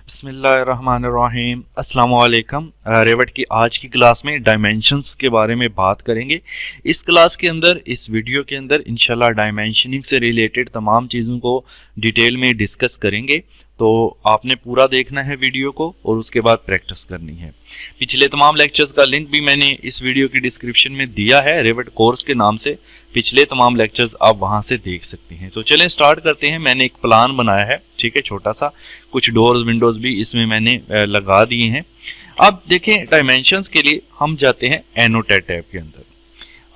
बिस्मिल्लाहिर्रहमानिर्रहीम। अस्सलाम वालेकुम। रेवट की आज की क्लास में डायमेंशंस के बारे में बात करेंगे। इस क्लास के अंदर, इस वीडियो के अंदर इंशाल्लाह डायमेंशनिंग से रिलेटेड तमाम चीज़ों को डिटेल में डिस्कस करेंगे। तो आपने पूरा देखना है वीडियो को और उसके बाद प्रैक्टिस करनी है। पिछले तमाम लेक्चर्स का लिंक भी मैंने इस वीडियो की डिस्क्रिप्शन में दिया है, रेवट कोर्स के नाम से। पिछले तमाम लेक्चर्स आप वहां से देख सकते हैं। तो चलें स्टार्ट करते हैं। मैंने एक प्लान बनाया है, ठीक है, छोटा सा। कुछ डोर्स विंडोज भी इसमें मैंने लगा दिए हैं। अब देखें, डायमेंशंस के लिए हम जाते हैं एनोटेट टैब के अंदर।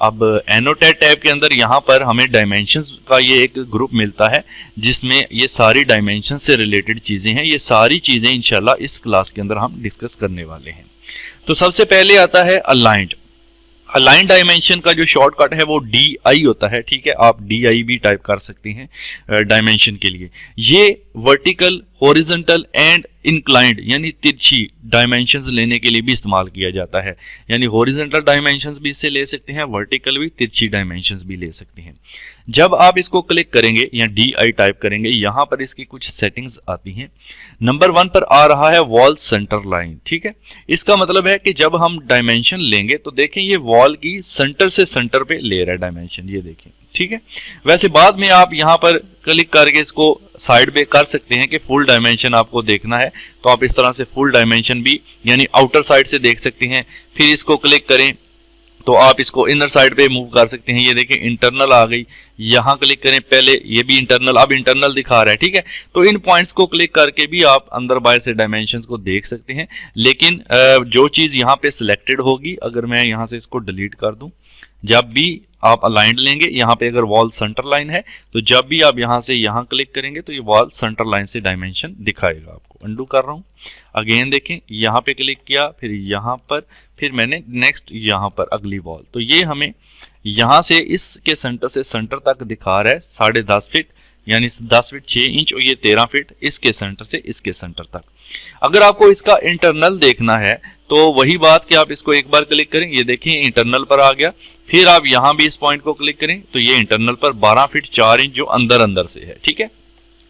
अब एनोटेट टैब के अंदर यहाँ पर हमें डायमेंशंस का ये एक ग्रुप मिलता है जिसमें ये सारी डायमेंशन से रिलेटेड चीज़ें हैं। ये सारी चीज़ें इंशाल्लाह इस क्लास के अंदर हम डिस्कस करने वाले हैं। तो सबसे पहले आता है अलाइंड। अलाइन डायमेंशन का जो शॉर्टकट है वो DI होता है, ठीक है। आप DI भी टाइप कर सकते हैं डायमेंशन के लिए। ये वर्टिकल, हॉरिजॉन्टल एंड इंक्लाइंड यानी तिरछी डायमेंशंस लेने के लिए भी इस्तेमाल किया जाता है। यानी हॉरिजॉन्टल डायमेंशंस भी इससे ले सकते हैं, वर्टिकल भी, तिरछी डायमेंशंस भी ले सकते हैं। जब आप इसको क्लिक करेंगे या DI टाइप करेंगे, यहां पर इसकी कुछ सेटिंग्स आती हैं। नंबर 1 पर आ रहा है वॉल सेंटर लाइन, ठीक है। इसका मतलब है कि जब हम डायमेंशन लेंगे तो देखें ये वॉल की सेंटर से सेंटर पे ले रहा है डायमेंशन, ये देखें, ठीक है। वैसे बाद में आप यहां पर क्लिक करके इसको साइड पे कर सकते हैं कि फुल डायमेंशन आपको देखना है तो आप इस तरह से फुल डायमेंशन भी यानी आउटर साइड से देख सकते हैं। फिर इसको क्लिक करें तो आप इसको इनर साइड पे मूव कर सकते हैं। ये देखें इंटरनल आ गई, यहां क्लिक करें, पहले ये भी इंटरनल, अब इंटरनल दिखा रहा है, ठीक है। तो इन पॉइंट्स को क्लिक करके भी आप अंदर बाहर से डायमेंशंस को देख सकते हैं। लेकिन जो चीज यहां पे सिलेक्टेड होगी, अगर मैं यहां से इसको डिलीट कर दूं, जब भी आप अलाइंड लेंगे, यहाँ पे अगर वॉल सेंटर लाइन है तो जब भी आप यहाँ से यहाँ क्लिक करेंगे तो ये वॉल सेंटर लाइन से डायमेंशन दिखाएगा आपको। अंडू कर रहा हूँ, अगेन देखें, यहाँ पे क्लिक किया, फिर यहाँ पर, फिर मैंने नेक्स्ट यहाँ पर अगली वॉल। तो ये हमें यहाँ से इसके सेंटर से सेंटर तक दिखा रहा है 10.5 फीट यानी 10 फीट 6 इंच, और ये 13 फीट इसके सेंटर से इसके सेंटर तक। अगर आपको इसका इंटरनल देखना है तो वही बात कि आप इसको एक बार क्लिक करें, ये देखिए इंटरनल पर आ गया। फिर आप यहां भी इस पॉइंट को क्लिक करें तो ये इंटरनल पर 12 फीट 4 इंच जो अंदर अंदर से है, ठीक है।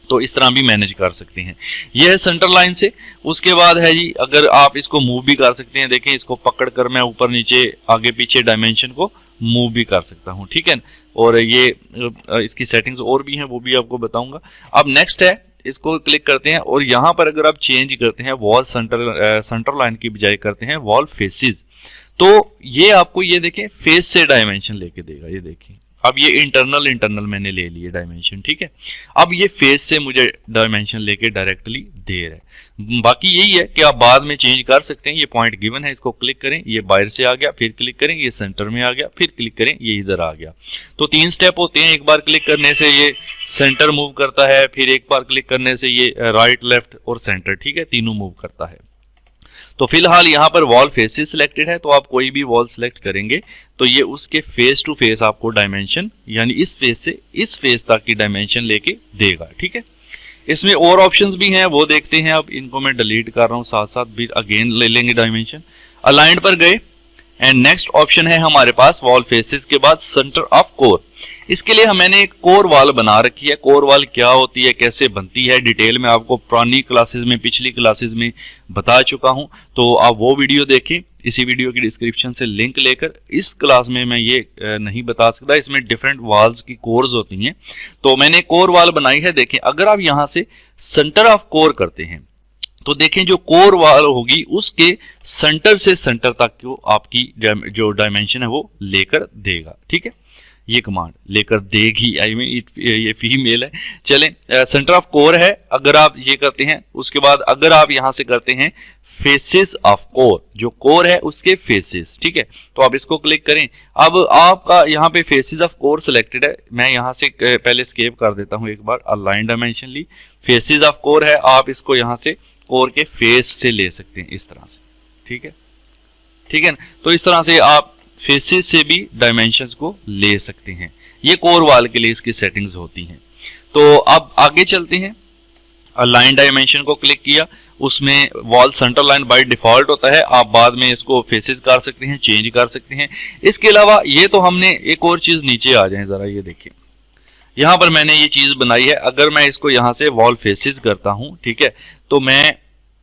तो इस तरह भी मैनेज कर सकते हैं। ये है सेंटर लाइन से। उसके बाद है जी, अगर आप इसको मूव भी कर सकते हैं, देखें इसको पकड़ कर मैं ऊपर नीचे आगे पीछे डायमेंशन को मूव भी कर सकता हूं, ठीक है। और ये इसकी सेटिंग्स और भी हैं, वो भी आपको बताऊंगा। अब नेक्स्ट है, इसको क्लिक करते हैं और यहां पर अगर आप चेंज करते हैं वॉल सेंटर लाइन की बजाय करते हैं वॉल फेसेस, तो ये आपको ये देखें फेस से डायमेंशन लेके देगा। ये देखिए, अब ये इंटरनल मैंने ले लिए डायमेंशन, ठीक है। अब ये फेस से मुझे डायमेंशन लेके डायरेक्टली दे रहा है। बाकी यही है कि आप बाद में चेंज कर सकते हैं। ये पॉइंट गिवन है, इसको क्लिक करें, ये बाहर से आ गया, फिर क्लिक करें, ये सेंटर में आ गया, फिर क्लिक करें, ये इधर आ गया। तो 3 स्टेप होते हैं। एक बार क्लिक करने से ये सेंटर मूव करता है, फिर एक बार क्लिक करने से ये राइट, लेफ्ट और सेंटर, ठीक है, तीनों मूव करता है। तो फिलहाल यहाँ पर वॉल फेसेस सिलेक्टेड है, तो आप कोई भी वॉल सिलेक्ट करेंगे तो ये उसके फेस टू फेस आपको डायमेंशन यानी इस फेस से इस फेस तक की डायमेंशन लेके देगा, ठीक है। इसमें और ऑप्शंस भी हैं, वो देखते हैं। अब इनको मैं डिलीट कर रहा हूँ, साथ साथ भी अगेन ले लेंगे डायमेंशन। अलाइंड पर गए एंड नेक्स्ट ऑप्शन है हमारे पास वॉल फेसेस के बाद सेंटर ऑफ कोर। इसके लिए मैंने एक कोर वाल बना रखी है। कोर वाल क्या होती है, कैसे बनती है, डिटेल में आपको पुरानी क्लासेस में, पिछली क्लासेस में बता चुका हूं, तो आप वो वीडियो देखें। इसी वीडियो की डिस्क्रिप्शन से लिंक लेकर। इस क्लास में मैं ये नहीं बता सकता, इसमें डिफरेंट वाल्स की कोर्स होती हैं। तो मैंने कोर वाल बनाई है। देखें, अगर आप यहां से सेंटर ऑफ कोर करते हैं तो देखें जो कोर वाल होगी उसके सेंटर से सेंटर तक को आपकी जो डायमेंशन है वो लेकर देगा, ठीक है। ये कमांड लेकर देगी, आई मीन ये फीमेल है। चलें, सेंटर ऑफ कोर है, अगर आप ये करते हैं। उसके बाद अगर आप यहां से करते हैं फेसेस ऑफ कोर, जो कोर है उसके फेसेस, ठीक है, तो आप इसको क्लिक करें। अब आपका यहाँ पे फेसेस ऑफ कोर सिलेक्टेड है। मैं यहाँ से पहले स्केप कर देता हूँ एक बार। अलाइन डायमेंशन ली, फेसेस ऑफ कोर है, आप इसको यहाँ से कोर के फेस से ले सकते हैं इस तरह से, ठीक है, ठीक है। तो इस तरह से आप फेसेस से भी डायमेंशंस को ले सकते हैं। ये कोर वाल के लिए इसकी सेटिंग्स होती हैं। तो अब आगे चलते हैं। अलाइन डायमेंशन को क्लिक किया, उसमें wall centre line by default होता है। आप बाद में इसको फेसेस कर सकते हैं, चेंज कर सकते हैं। इसके अलावा ये तो हमने एक और चीज, नीचे आ जाए जरा, ये देखिए यहां पर मैंने ये चीज बनाई है। अगर मैं इसको यहां से वॉल फेसेस करता हूं, ठीक है, तो मैं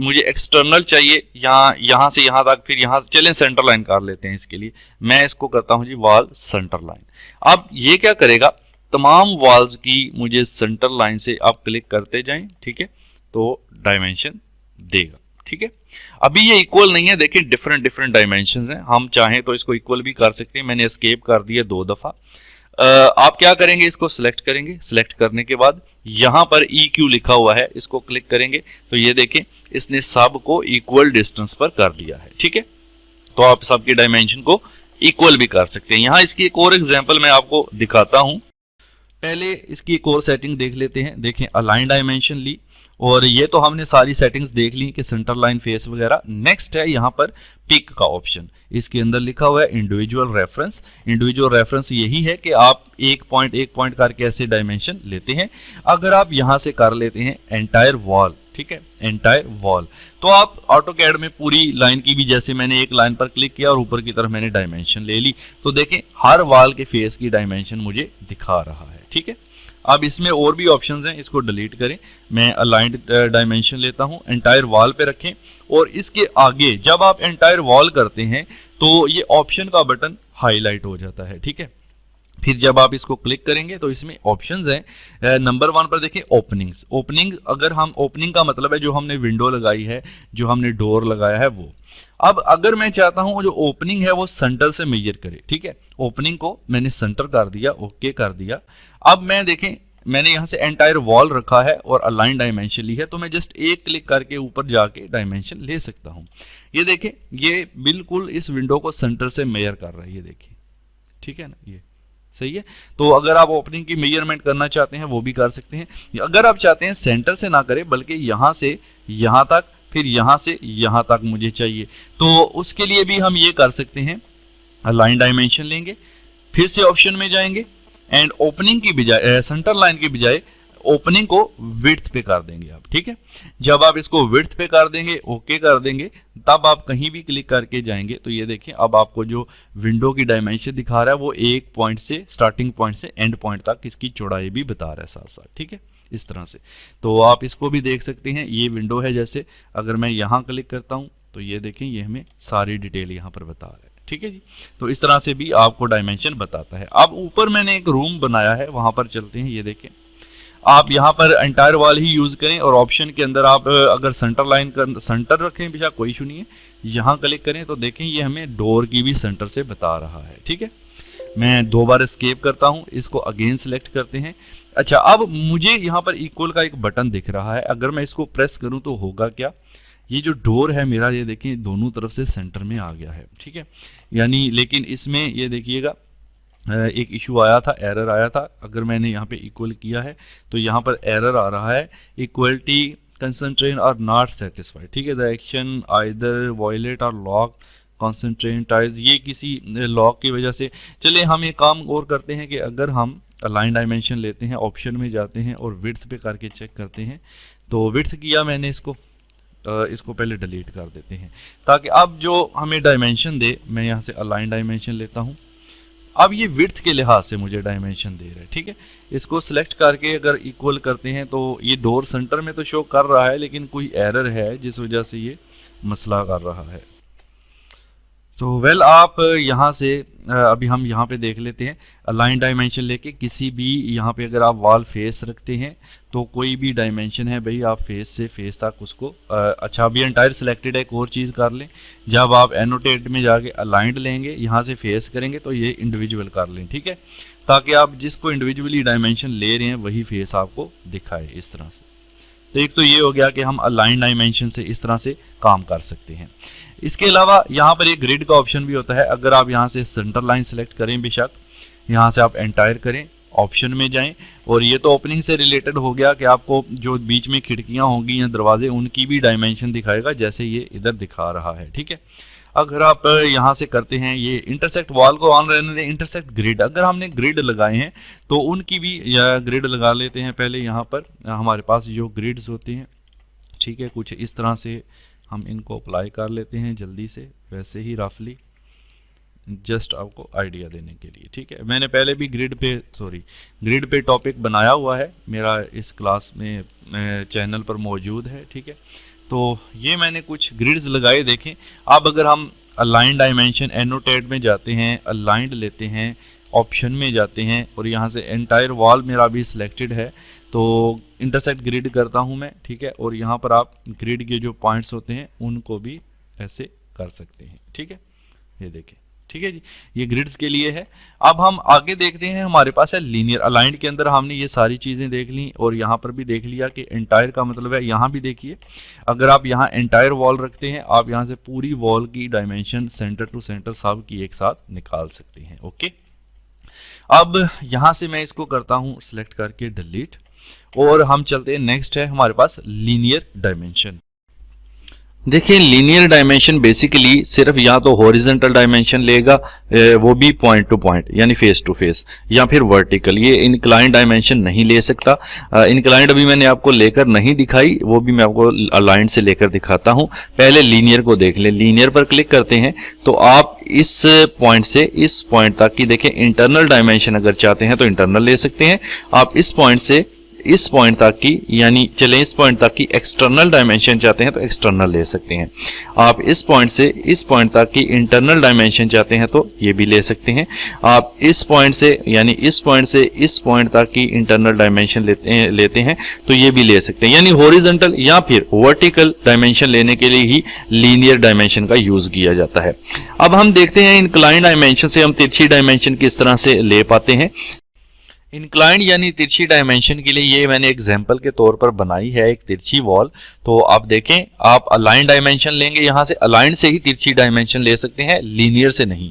मुझे एक्सटर्नल चाहिए यहाँ से यहाँ तक, फिर यहाँ से चलें सेंटर लाइन कर लेते हैं। इसके लिए मैं इसको करता हूँ जी वॉल सेंटर लाइन। अब ये क्या करेगा, तमाम वॉल्स की मुझे सेंटर लाइन से आप क्लिक करते जाएं, ठीक है, तो डायमेंशन देगा, ठीक है। अभी ये इक्वल नहीं है, देखिए डिफरेंट डिफरेंट डायमेंशन हैं, हम चाहें तो इसको इक्वल भी कर सकते हैं। मैंने एस्केप कर दिया 2 दफा। आप क्या करेंगे, इसको सिलेक्ट करेंगे, सिलेक्ट करने के बाद यहां पर EQ लिखा हुआ है, इसको क्लिक करेंगे तो ये देखें इसने सब को इक्वल डिस्टेंस पर कर दिया है, ठीक है। तो आप सबके डायमेंशन को इक्वल भी कर सकते हैं। यहां इसकी एक और एग्जांपल मैं आपको दिखाता हूं। पहले इसकी एक और सेटिंग देख लेते हैं। देखें अलाइन डायमेंशन ली, और ये तो हमने सारी सेटिंग्स देख ली कि सेंटर लाइन फेस वगैरह। नेक्स्ट है यहाँ पर पिक का ऑप्शन, इसके अंदर लिखा हुआ है इंडिविजुअल रेफरेंस। इंडिविजुअल रेफरेंस यही है कि आप एक पॉइंट करके ऐसे डायमेंशन लेते हैं। अगर आप यहाँ से कर लेते हैं एंटायर वॉल, ठीक है, एंटायर वॉल, तो आप ऑटोकैड में पूरी लाइन की भी, जैसे मैंने एक लाइन पर क्लिक किया और ऊपर की तरफ मैंने डायमेंशन ले ली, तो देखें हर वॉल के फेस की डायमेंशन मुझे दिखा रहा है, ठीक है। अब इसमें और भी ऑप्शंस हैं, इसको डिलीट करें। मैं अलाइंड डायमेंशन लेता हूं, एंटायर वॉल पे रखें, और इसके आगे जब आप एंटायर वॉल करते हैं तो ये ऑप्शन का बटन हाईलाइट हो जाता है, ठीक है। फिर जब आप इसको क्लिक करेंगे तो इसमें ऑप्शंस हैं। नंबर 1 पर देखिए ओपनिंग्स। ओपनिंग, अगर हम ओपनिंग का मतलब है जो हमने विंडो लगाई है, जो हमने डोर लगाया है वो। अब अगर मैं चाहता हूं जो ओपनिंग है वो सेंटर से मेजर करे, ठीक है, ओपनिंग को मैंने सेंटर कर दिया, ओके कर दिया। अब मैं देखें मैंने यहां से एंटायर वॉल रखा है और अलाइन डायमेंशन ली है, तो मैं जस्ट एक क्लिक करके ऊपर जाके डायमेंशन ले सकता हूं। ये देखें ये बिल्कुल इस विंडो को सेंटर से मेजर कर रहा है, ये देखिए, ठीक है ना, ये सही है। तो अगर आप ओपनिंग की मेजरमेंट करना चाहते हैं वो भी कर सकते हैं। अगर आप चाहते हैं सेंटर से ना करें बल्कि यहां से यहां तक, फिर यहां से यहां तक मुझे चाहिए, तो उसके लिए भी हम ये कर सकते हैं। अलाइन डायमेंशन लेंगे, फिर से ऑप्शन में जाएंगे एंड ओपनिंग की बजाय सेंटर लाइन की बजाय ओपनिंग को विड्थ पे कर देंगे आप, ठीक है। जब आप इसको विड्थ पे कर देंगे, ओके कर देंगे, तब आप कहीं भी क्लिक करके जाएंगे तो ये देखें अब आपको जो विंडो की डायमेंशन दिखा रहा है वो एक पॉइंट से, स्टार्टिंग पॉइंट से एंड पॉइंट तक इसकी चौड़ाई भी बता रहा है साथ साथ, ठीक है, इस तरह से। तो आप इसको भी देख सकते हैं। ये विंडो है, जैसे अगर मैं यहाँ क्लिक करता हूँ तो ये देखें ये हमें सारी डिटेल यहाँ पर बता रहा है, ठीक है जी। तो इस तरह से भी आपको डायमेंशन बताता है। अब ऊपर मैंने एक रूम बनाया है, वहां पर चलते हैं। ये देखें आप यहाँ पर एंटायर वॉल ही यूज करें, और ऑप्शन के अंदर आप अगर सेंटर लाइन कर सेंटर रखें बेशक कोई इशू नहीं है। यहाँ क्लिक करें तो देखें ये हमें डोर की भी सेंटर से बता रहा है, ठीक है। मैं 2 बार एस्केप करता हूँ, इसको अगेन सेलेक्ट करते हैं। अच्छा, अब मुझे यहाँ पर इक्वल का एक बटन दिख रहा है, अगर मैं इसको प्रेस करूँ तो होगा क्या, ये जो डोर है मेरा, ये देखें दोनों तरफ से सेंटर में आ गया है, ठीक है। यानी लेकिन इसमें ये देखिएगा एक इशू आया था, एरर आया था। अगर मैंने यहाँ पे इक्वल किया है तो यहाँ पर एरर आ रहा है, इक्वलिटी कंसंट्रेंट आर नॉट सेटिस्फाइड, ठीक है, द एक्शन आइदर वायलेट और लॉक कंसंट्रेंट टाइज, ये किसी लॉक की वजह से। चलिए हम एक काम और करते हैं कि अगर हम अलाइन डायमेंशन लेते हैं, ऑप्शन में जाते हैं और विड्थ पे करके चेक करते हैं, तो विड्थ किया मैंने इसको पहले डिलीट कर देते हैं ताकि अब जो हमें डायमेंशन दे। मैं यहाँ से अलाइन डायमेंशन लेता हूँ, अब ये विड्थ के लिहाज से मुझे डायमेंशन दे रहा है, ठीक है। इसको सिलेक्ट करके अगर इक्वल करते हैं तो ये डोर सेंटर में तो शो कर रहा है, लेकिन कोई एरर है जिस वजह से ये मसला कर रहा है। तो वेल आप यहाँ से अभी हम यहाँ पे देख लेते हैं। अलाइन डायमेंशन लेके किसी भी यहाँ पे अगर आप वॉल फेस रखते हैं तो कोई भी डायमेंशन है भाई, आप फेस से फेस तक उसको अच्छा अभी एंटायर सिलेक्टेड है। एक और चीज़ कर लें, जब आप एनोटेट में जाके अलाइंड लेंगे, यहाँ से फेस करेंगे तो ये इंडिविजुअल कर लें, ठीक है, ताकि आप जिसको इंडिविजुअली डायमेंशन ले रहे हैं वही फेस आपको दिखाए इस तरह से। तो एक तो ये हो गया कि हम अलाइन डायमेंशन से इस तरह से काम कर सकते हैं। इसके अलावा यहाँ पर एक ग्रिड का ऑप्शन भी होता है। अगर आप यहाँ से सेंटर लाइन सेलेक्ट करें, बेशक यहाँ से आप एंटायर करें, ऑप्शन में जाएं, और ये तो ओपनिंग से रिलेटेड हो गया कि आपको जो बीच में खिड़कियाँ होंगी या दरवाजे उनकी भी डायमेंशन दिखाएगा जैसे ये इधर दिखा रहा है, ठीक है। अगर आप यहाँ से करते हैं, ये इंटरसेक्ट वॉल को ऑन रहने दें, इंटरसेक्ट ग्रिड, अगर हमने ग्रिड लगाए हैं तो उनकी भी ग्रिड लगा लेते हैं। पहले यहाँ पर हमारे पास जो ग्रिड्स होते हैं, ठीक है, कुछ इस तरह से हम इनको अप्लाई कर लेते हैं जल्दी से, वैसे ही रफली जस्ट आपको आइडिया देने के लिए, ठीक है। मैंने पहले भी ग्रिड पे टॉपिक बनाया हुआ है, मेरा इस क्लास में चैनल पर मौजूद है, ठीक है। तो ये मैंने कुछ ग्रिड्स लगाए, देखें। अब अगर हम अलाइन डायमेंशन एनोटेट में जाते हैं, अलाइंड लेते हैं, ऑप्शन में जाते हैं और यहाँ से एंटायर वॉल मेरा भी सिलेक्टेड है, तो इंटरसेक्ट ग्रिड करता हूँ मैं, ठीक है। और यहाँ पर आप ग्रिड के जो पॉइंट्स होते हैं उनको भी ऐसे कर सकते हैं, ठीक है। ये देखें, ठीक है जी, ये ग्रिड्स के लिए है। अब हम आगे देखते हैं, हमारे पास है लीनियर अलाइंड के अंदर हमने ये सारी चीजें देख ली और यहाँ पर भी देख लिया कि एंटायर का मतलब है। यहाँ भी देखिए, अगर आप यहाँ एंटायर वॉल रखते हैं, आप यहाँ से पूरी वॉल की डायमेंशन सेंटर टू सेंटर सब की एक साथ निकाल सकते हैं, ओके। अब यहाँ से मैं इसको करता हूँ सिलेक्ट करके डिलीट, और हम चलते हैं, नेक्स्ट है हमारे पास लीनियर डायमेंशन। देखिए, लीनियर डायमेंशन बेसिकली सिर्फ या तो हॉरिजॉन्टल डायमेंशन लेगा, वो भी पॉइंट टू पॉइंट यानी फेस टू फेस, या फिर वर्टिकल। ये इंक्लाइंड डायमेंशन नहीं ले सकता। इंक्लाइंड अभी मैंने आपको लेकर नहीं दिखाई, वो भी मैं आपको अलाइंड से लेकर दिखाता हूं। पहले लीनियर को देख ले। लीनियर पर क्लिक करते हैं तो आप इस पॉइंट से इस पॉइंट तक की देखें, इंटरनल डायमेंशन अगर चाहते हैं तो इंटरनल ले सकते हैं। आप इस पॉइंट से इस पॉइंट तक की, यानी चले इस पॉइंट तक की एक्सटर्नल डायमेंशन चाहते हैं तो एक्सटर्नल ले सकते हैं। आप इस पॉइंट से इस पॉइंट तक की इंटरनल डायमेंशन चाहते हैं तो ये भी ले सकते हैं। आप इस पॉइंट से, यानी इस पॉइंट से इस पॉइंट तक की इंटरनल डायमेंशन लेते हैं तो ये भी ले सकते हैं। यानी हॉरिजॉन्टल या फिर वर्टिकल डायमेंशन लेने के लिए ही लीनियर डायमेंशन का यूज किया जाता है। अब हम देखते हैं इंक्लाइंड डायमेंशन से हम तिरछी डायमेंशन किस तरह से ले पाते हैं। इंक्लाइंड यानी तिरछी डायमेंशन के लिए ये मैंने एग्जांपल के तौर पर बनाई है एक तिरछी वॉल। तो आप देखें, आप अलाइन डायमेंशन लेंगे, यहां से अलाइन से ही तिरछी डायमेंशन ले सकते हैं, लीनियर से नहीं।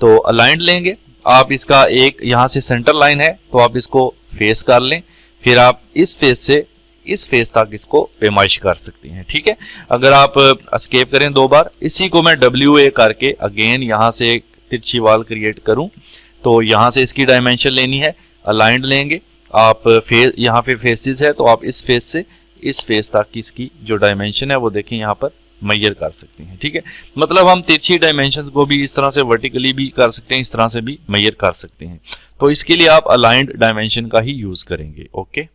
तो अलाइंड लेंगे, आप इसका एक यहां से सेंटर लाइन है तो आप इसको फेस कर लें, फिर आप इस फेस से इस फेस तक इसको पैमाइश कर सकते हैं, ठीक है। अगर आप एस्केप करें 2 बार, इसी को मैं WA करके अगेन यहां से एक तिरछी वॉल क्रिएट करूं, तो यहां से इसकी डायमेंशन लेनी है, अलाइंड लेंगे। आप फेस, यहाँ पे फेसेस है तो आप इस फेस से इस फेस तक की इसकी जो डायमेंशन है वो देखें यहाँ पर मेजर कर सकते हैं, ठीक है। मतलब हम तिरछी डायमेंशंस को भी इस तरह से वर्टिकली भी कर सकते हैं, इस तरह से भी मेजर कर सकते हैं। तो इसके लिए आप अलाइंड डायमेंशन का ही यूज करेंगे, ओके।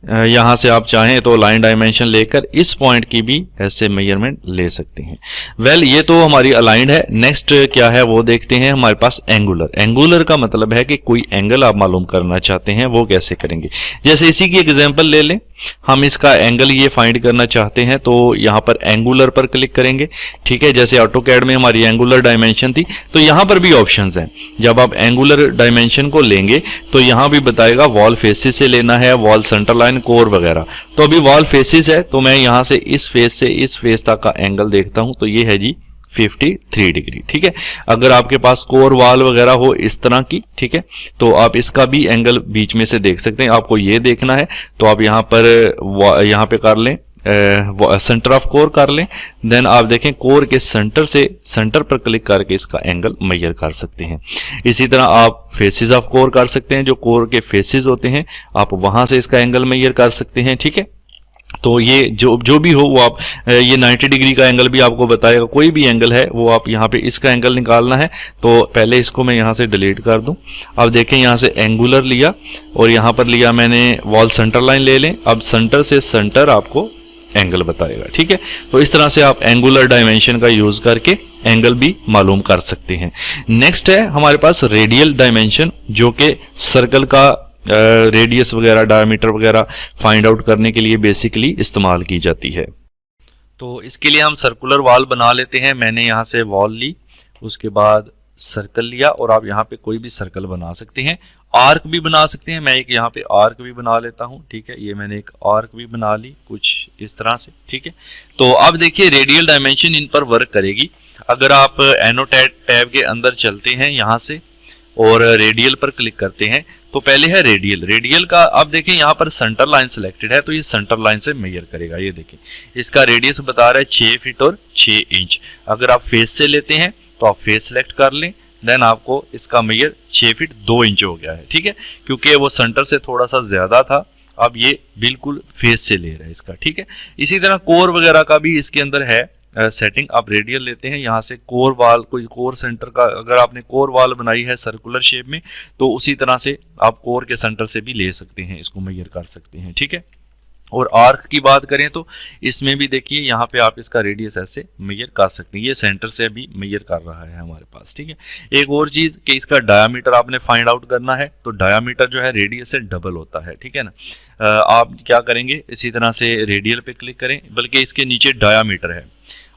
यहां से आप चाहें तो लाइन डायमेंशन लेकर इस पॉइंट की भी ऐसे मेजरमेंट ले सकते हैं। वेल, ये तो हमारी अलाइंड है। नेक्स्ट क्या है वो देखते हैं, हमारे पास एंगुलर। एंगुलर का मतलब है कि कोई एंगल आप मालूम करना चाहते हैं, वो कैसे करेंगे। जैसे इसी की एग्जांपल ले लें, हम इसका एंगल ये फाइंड करना चाहते हैं तो यहां पर एंगुलर पर क्लिक करेंगे, ठीक है। जैसे ऑटोकैड में हमारी एंगुलर डायमेंशन थी, तो यहां पर भी ऑप्शंस हैं। जब आप एंगुलर डायमेंशन को लेंगे तो यहां भी बताएगा वॉल फेसिस से लेना है, वॉल सेंटर लाइन, कोर वगैरह। तो अभी वॉल फेसिस है तो मैं यहां से इस फेस तक का एंगल देखता हूं, तो ये है जी 53 डिग्री, ठीक है। अगर आपके पास कोर वॉल वगैरह हो इस तरह की, ठीक है, तो आप इसका भी एंगल बीच में से देख सकते हैं। आपको ये देखना है तो आप यहाँ पे कर लें, सेंटर ऑफ कोर कर लें। देन आप देखें कोर के सेंटर पर क्लिक करके इसका एंगल मेजर कर सकते हैं। इसी तरह आप फेसेस ऑफ कोर कर सकते हैं, जो कोर के फेसेस होते हैं आप वहां से इसका एंगल मेजर कर सकते हैं, ठीक है। तो ये जो भी हो वो आप, ये 90 डिग्री का एंगल भी आपको बताएगा। कोई भी एंगल है वो आप यहाँ पे इसका एंगल निकालना है, तो पहले इसको मैं यहाँ से डिलीट कर दूं। अब देखें, यहाँ से एंगुलर लिया और यहाँ पर लिया मैंने वॉल सेंटर लाइन ले लें। अब सेंटर से सेंटर आपको एंगल बताएगा, ठीक है। तो इस तरह से आप एंगुलर डायमेंशन का यूज करके एंगल भी मालूम कर सकते हैं। नेक्स्ट है हमारे पास रेडियल डायमेंशन, जो कि सर्कल का रेडियस वगैरह, डायमीटर वगैरह फाइंड आउट करने के लिए बेसिकली इस्तेमाल की जाती है। तो इसके लिए हम सर्कुलर वॉल बना लेते हैं। मैंने यहाँ से वॉल ली, उसके बाद सर्कल लिया, और आप यहाँ पे कोई भी सर्कल बना सकते हैं, आर्क भी बना सकते हैं। मैं एक यहाँ पे आर्क भी बना लेता हूँ, ठीक है। ये मैंने एक आर्क भी बना ली कुछ इस तरह से, ठीक है। तो अब देखिए रेडियल डायमेंशन इन पर वर्क करेगी। अगर आप एनोटेट टैब के अंदर चलते हैं यहाँ से और रेडियल पर क्लिक करते हैं, तो पहले है रेडियल का आप देखें यहाँ पर सेंटर लाइन सिलेक्टेड है, तो ये सेंटर लाइन से मेजर करेगा। ये देखें, इसका रेडियस बता रहा है 6 फीट और 6 इंच। अगर आप फेस से लेते हैं तो आप फेस सेलेक्ट कर लें, देन आपको इसका मेजर 6 फीट 2 इंच हो गया है, ठीक है। क्योंकि वो सेंटर से थोड़ा सा ज्यादा था, अब ये बिल्कुल फेस से ले रहा है इसका, ठीक है। इसी तरह कोर वगैरह का भी इसके अंदर है सेटिंग आप रेडियल लेते हैं, यहाँ से कोर वाल, कोई कोर सेंटर का अगर आपने कोर वाल बनाई है सर्कुलर शेप में तो उसी तरह से आप कोर के सेंटर से भी ले सकते हैं, इसको मेजर कर सकते हैं, ठीक है। और आर्क की बात करें तो इसमें भी देखिए यहाँ पे आप इसका रेडियस ऐसे मेजर कर सकते हैं, ये सेंटर से अभी मेजर कर रहा है हमारे पास, ठीक है। एक और चीज कि इसका डायामीटर आपने फाइंड आउट करना है, तो डायामीटर जो है रेडियस से डबल होता है, ठीक है ना। आप क्या करेंगे, इसी तरह से रेडियल पे क्लिक करें, बल्कि इसके नीचे डायामीटर है,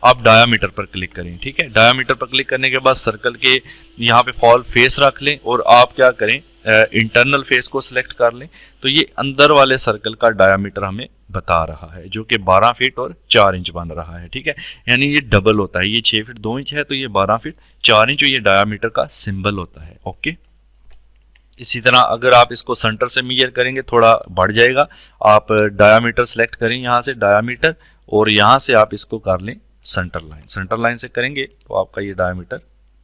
आप डायामीटर पर क्लिक करें, ठीक है। डायामीटर पर क्लिक करने के बाद सर्कल के यहाँ पे फॉल फेस रख लें और आप क्या करें, इंटरनल फेस को सिलेक्ट कर लें, तो ये अंदर वाले सर्कल का डायामीटर हमें बता रहा है जो कि 12 फीट और 4 इंच बन रहा है, ठीक है। यानी ये डबल होता है, ये 6 फीट 2 इंच है तो ये 12 फीट 4 इंच, ये डायामीटर का सिंबल होता है, ओके। इसी तरह अगर आप इसको सेंटर से मेजर करेंगे थोड़ा बढ़ जाएगा, आप डायामीटर सेलेक्ट करें यहाँ से डायामीटर, और यहाँ से आप इसको कर लें सेंटर लाइन, सेंटर लाइन से करेंगे तो आपका ये डायामीटर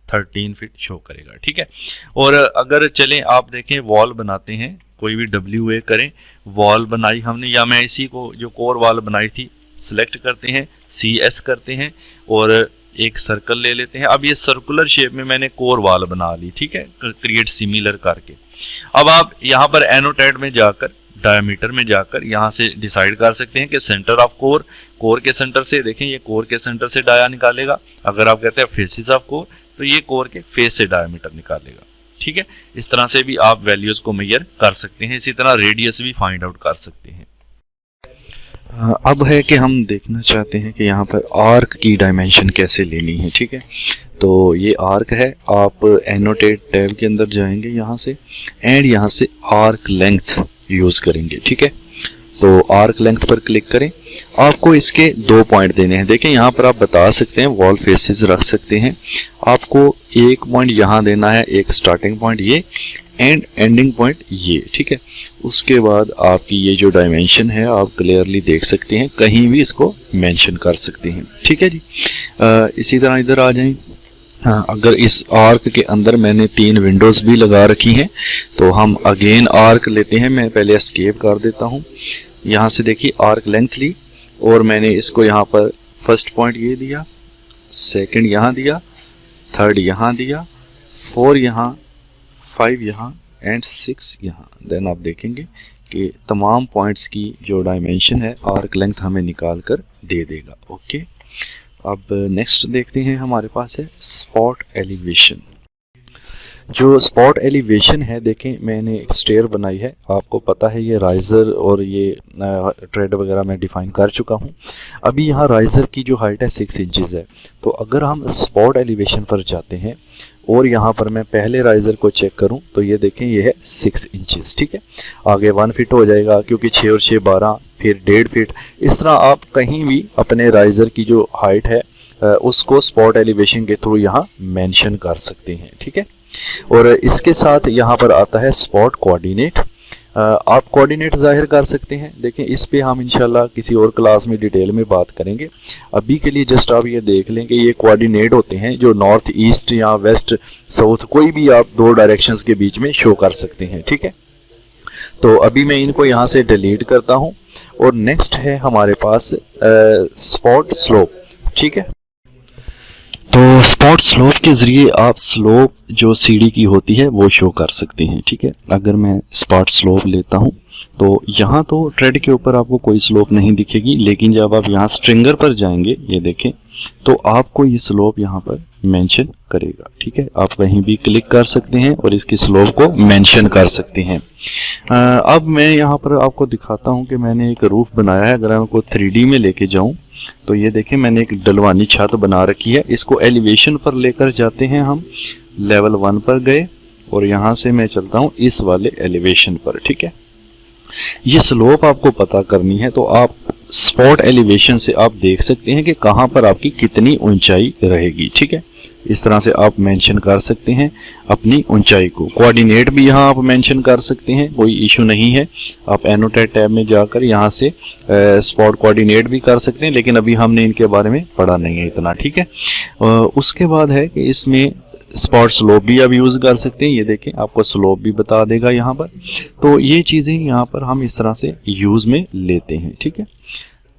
13 फीट शो करेगा, ठीक है। और अगर चलें आप देखें वॉल बनाते हैं, कोई भी WA करें, वॉल बनाई हमने, या मैं इसी को जो कोर वॉल बनाई थी सिलेक्ट करते हैं, CS करते हैं और एक सर्कल ले लेते हैं। अब ये सर्कुलर शेप में मैंने कोर वॉल बना ली, ठीक है, क्रिएट सिमिलर करके। अब आप यहाँ पर एनोटेट में जाकर डायमीटर में जाकर यहाँ से डिसाइड कर सकते हैं कि सेंटर ऑफ कोर, कोर के सेंटर से देखें ये कोर के सेंटर से डाया निकालेगा। अगर आप कहते हैं फेसिस ऑफ कोर तो ये कोर के फेस से डायमीटर निकालेगा, ठीक है। इस तरह से भी आप वैल्यूज को मेजर कर सकते हैं, इसी तरह रेडियस भी फाइंड आउट कर सकते हैं। अब है कि हम देखना चाहते हैं कि यहाँ पर आर्क की डायमेंशन कैसे लेनी है, ठीक है। तो ये आर्क है, आप एनोटेट टैब के अंदर जाएंगे यहाँ से एंड यहाँ से आर्क लेंथ यूज करेंगे, ठीक है। तो आर्क लेंथ पर क्लिक करें, आपको इसके 2 पॉइंट देने हैं। देखें यहाँ पर आप बता सकते हैं वॉल फेसेस रख सकते हैं, आपको एक पॉइंट यहाँ देना है, एक स्टार्टिंग पॉइंट ये एंड एंडिंग पॉइंट ये, ठीक है। उसके बाद आपकी ये जो डायमेंशन है आप क्लियरली देख सकते हैं, कहीं भी इसको मेंशन कर सकते हैं, ठीक है जी। इसी तरह इधर आ जाएं। अगर इस आर्क के अंदर मैंने 3 विंडोज भी लगा रखी हैं तो हम अगेन आर्क लेते हैं। मैं पहले एस्केप कर देता हूँ, यहाँ से देखिए आर्क लेंथ ली और मैंने इसको यहाँ पर फर्स्ट पॉइंट ये दिया, सेकंड यहाँ दिया, थर्ड यहाँ दिया, 4 यहाँ, 5 यहाँ एंड 6 यहाँ। देन आप देखेंगे कि तमाम पॉइंट्स की जो डायमेंशन है आर्क लेंथ हमें निकाल कर दे देगा, ओके। अब नेक्स्ट देखते हैं, हमारे पास है स्पॉट एलिवेशन। जो स्पॉट एलिवेशन है, देखें मैंने एक स्टेयर बनाई है, आपको पता है ये राइजर और ये ट्रेड वगैरह मैं डिफाइन कर चुका हूँ। अभी यहाँ राइजर की जो हाइट है 6 इंचेस है, तो अगर हम स्पॉट एलिवेशन पर जाते हैं और यहाँ पर मैं पहले राइजर को चेक करूँ तो ये देखें ये है 6 इंचेस, ठीक है। आगे 1 फीट हो जाएगा क्योंकि 6 और 6 12, फिर 1.5 फीट। इस तरह आप कहीं भी अपने राइजर की जो हाइट है उसको स्पॉट एलिवेशन के थ्रू यहाँ मेंशन कर सकते हैं, ठीक है। और इसके साथ यहाँ पर आता है स्पॉट कोऑर्डिनेट। आप कोऑर्डिनेट जाहिर कर सकते हैं, देखें इस पे हम इंशाल्लाह किसी और क्लास में डिटेल में बात करेंगे। अभी के लिए जस्ट आप ये देख लें कि ये कोऑर्डिनेट होते हैं जो नॉर्थ ईस्ट या वेस्ट साउथ कोई भी आप 2 डायरेक्शंस के बीच में शो कर सकते हैं, ठीक है। तो अभी मैं इनको यहाँ से डिलीट करता हूँ और नेक्स्ट है हमारे पास स्पॉट स्लोप, ठीक है। तो स्पॉट स्लोप के जरिए आप स्लोप जो सीढ़ी की होती है वो शो कर सकते हैं, ठीक है। अगर मैं स्पॉट स्लोप लेता हूं तो यहाँ तो ट्रेड के ऊपर आपको कोई स्लोप नहीं दिखेगी, लेकिन जब आप यहाँ स्ट्रिंगर पर जाएंगे ये देखें तो आपको ये स्लोप यहाँ पर मेंशन करेगा, ठीक है। आप कहीं भी क्लिक कर सकते हैं और इसकी स्लोप को मेंशन कर सकते हैं। अब मैं यहाँ पर आपको दिखाता हूँ कि मैंने एक रूफ बनाया है। अगर मैं आपको 3D में लेके जाऊँ तो ये देखें मैंने एक डलवानी छत बना रखी है। इसको एलिवेशन पर लेकर जाते हैं, हम लेवल 1 पर गए और यहाँ से मैं चलता हूँ इस वाले एलिवेशन पर, ठीक है। ये स्लोप आपको पता करनी है तो आप स्पॉट एलिवेशन से आप देख सकते हैं कि कहाँ पर आपकी कितनी ऊंचाई रहेगी, ठीक है। इस तरह से आप मेंशन कर सकते हैं अपनी ऊंचाई को। कोऑर्डिनेट भी यहाँ आप मेंशन कर सकते हैं, कोई इशू नहीं है। आप एनोटेट टैब में जाकर यहाँ से स्पॉट कोऑर्डिनेट भी कर सकते हैं, लेकिन अभी हमने इनके बारे में पढ़ा नहीं है इतना, ठीक है। उसके बाद है कि इसमें स्पॉट स्लोप भी आप यूज कर सकते हैं। ये देखें आपको स्लोप भी बता देगा यहाँ पर। तो ये चीजें यहाँ पर हम इस तरह से यूज में लेते हैं, ठीक है।